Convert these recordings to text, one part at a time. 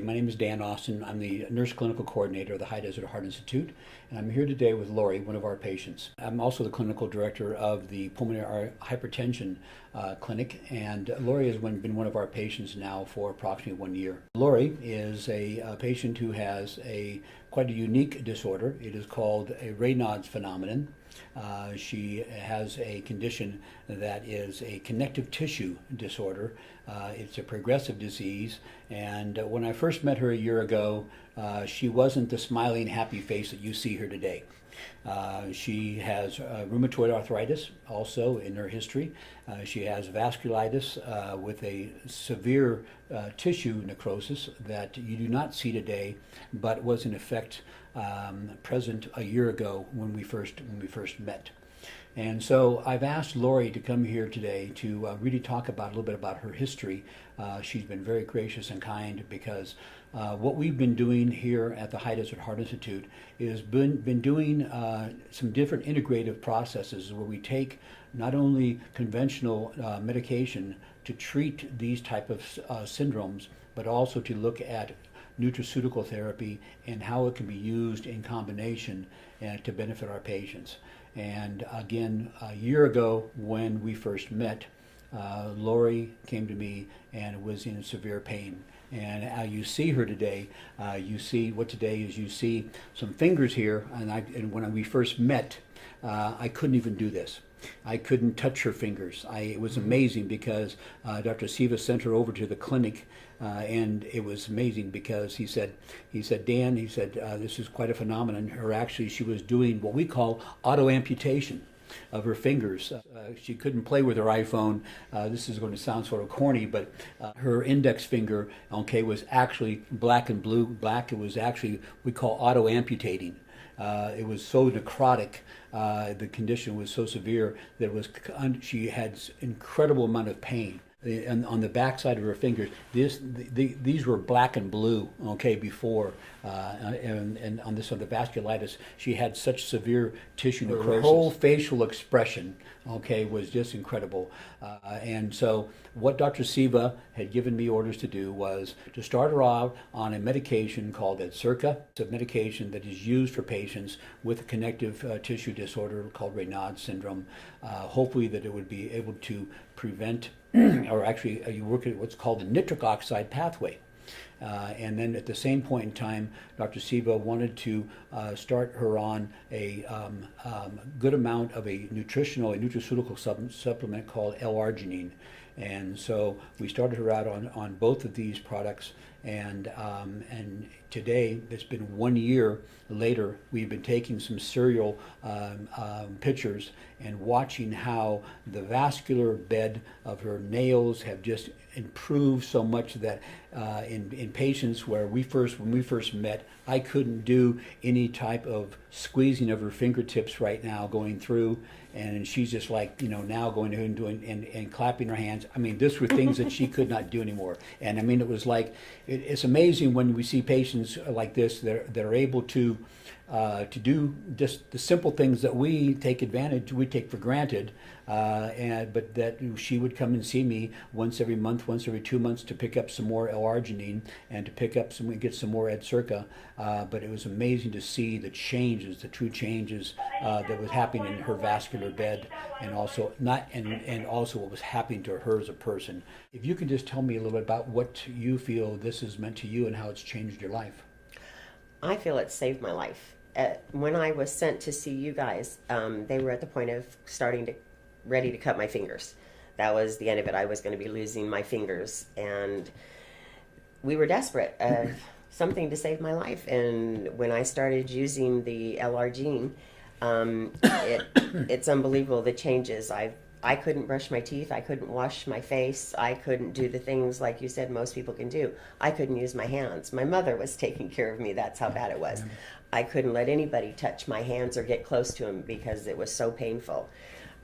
My name is Dan Austin. I'm the Nurse Clinical Coordinator of the High Desert Heart Institute, and I'm here today with Lori, one of our patients. I'm also the Clinical Director of the Pulmonary Hypertension Clinic, and Lori has been one of our patients now for approximately 1 year. Lori is a patient who has quite a unique disorder. It is called a Raynauds phenomenon. She has a condition that is a connective tissue disorder. It's a progressive disease, and when I first met her a year ago, she wasn't the smiling, happy face that you see her today. She has rheumatoid arthritis also in her history. She has vasculitis with a severe tissue necrosis that you do not see today, but was in effect present a year ago when we first met. And so I've asked Lori to come here today to really talk about a little bit about her history. She's been very gracious and kind because what we've been doing here at the High Desert Heart Institute is been doing some different integrative processes where we take not only conventional medication to treat these type of syndromes, but also to look at nutraceutical therapy and how it can be used in combination to benefit our patients. And again, a year ago when we first met, Lori came to me and was in severe pain. And you see her today, you see some fingers here, and when we first met, I couldn't even do this. I couldn't touch her fingers. It was amazing because Dr. Siva sent her over to the clinic, and it was amazing because he said, Dan, this is quite a phenomenon. She was doing what we call auto amputation of her fingers. She couldn't play with her iPhone. This is going to sound sort of corny, but her index finger, was actually black and blue. Black, it was actually, we call auto amputating. It was so necrotic, the condition was so severe that she had incredible amount of pain. And on the backside of her fingers, these were black and blue, before, and on the vasculitis, she had such severe tissue necrosis. Her whole facial expression, was just incredible. And so what Dr. Siva had given me orders to do was to start her out on a medication called Adcirca. It's a medication that is used for patients with a connective tissue disorder called Raynauds Syndrome. Hopefully that it would be able to prevent or actually you work at what's called the nitric oxide pathway. And then at the same point in time, Dr. Siva wanted to start her on a good amount of a nutraceutical supplement called L-arginine. And so we started her out on both of these products, and today, it's been 1 year later, we've been taking some serial pictures and watching how the vascular bed of her nails have just improved so much that in patients when we first met, I couldn't do any type of squeezing of her fingertips right now going through, and she's just like, now going ahead and doing and clapping her hands. These were things that she could not do anymore. And it was like, it's amazing when we see patients like this that are able to do just the simple things that we take for granted, but that she would come and see me once every month, once every 2 months to pick up some more L-arginine and to get some more Adcirca. But it was amazing to see the true changes that was happening in her vascular bed, and also what was happening to her as a person. If you can just tell me a little bit about what you feel this has meant to you and how it's changed your life. I feel it saved my life. When I was sent to see you guys, they were at the point of ready to cut my fingers. That was the end of it. I was going to be losing my fingers, and we were desperate of something to save my life. And when I started using the L-arginine, it's unbelievable the changes. I couldn't brush my teeth. I couldn't wash my face. I couldn't do the things like you said most people can do. I couldn't use my hands. My mother was taking care of me. That's how bad it was. I couldn't let anybody touch my hands or get close to them because it was so painful.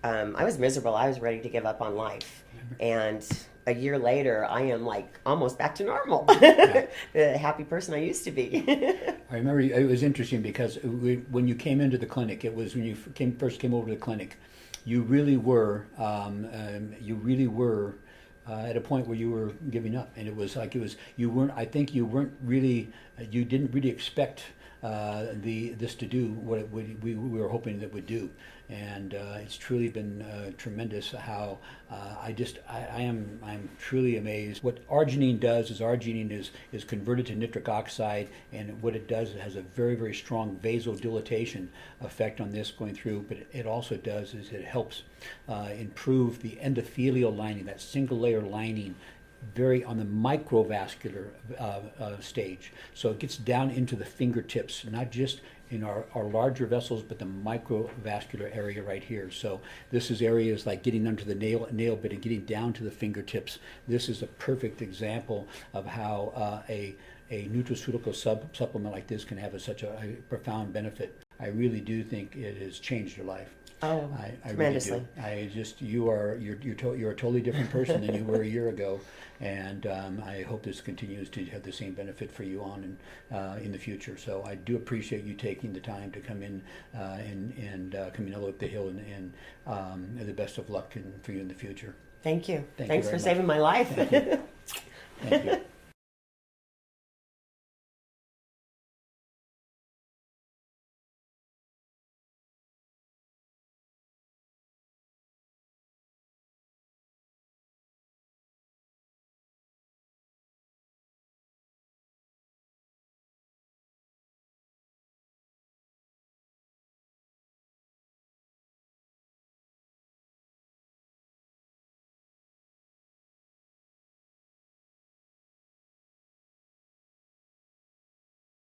I was miserable. I was ready to give up on life. And a year later, I am like almost back to normal. The happy person I used to be. I remember it was interesting because when you came into the clinic, it was when you first came over to the clinic, you really were at a point where you were giving up, and it was like you weren't. I think you weren't really. You didn't really expect this to do what we were hoping it would do, and it's truly been tremendous. How I'm truly amazed. What arginine does is is converted to nitric oxide, and what it does, it has a very, very strong vasodilatation effect on this going through. But it also does is it helps improve the endothelial lining, that single layer lining, very on the microvascular stage. So it gets down into the fingertips, not just in our larger vessels, but the microvascular area right here. So this is areas like getting under the nail bit and getting down to the fingertips. This is a perfect example of how a nutraceutical supplement like this can have such a profound benefit. I really do think it has changed your life. Oh, I tremendously. Really do. you're a totally different person than you were a year ago, and I hope this continues to have the same benefit for you on in the future. So I do appreciate you taking the time to come in and coming all up the hill, and the best of luck for you in the future. Thank you. Thanks for very saving my life. Thank you. Thank you.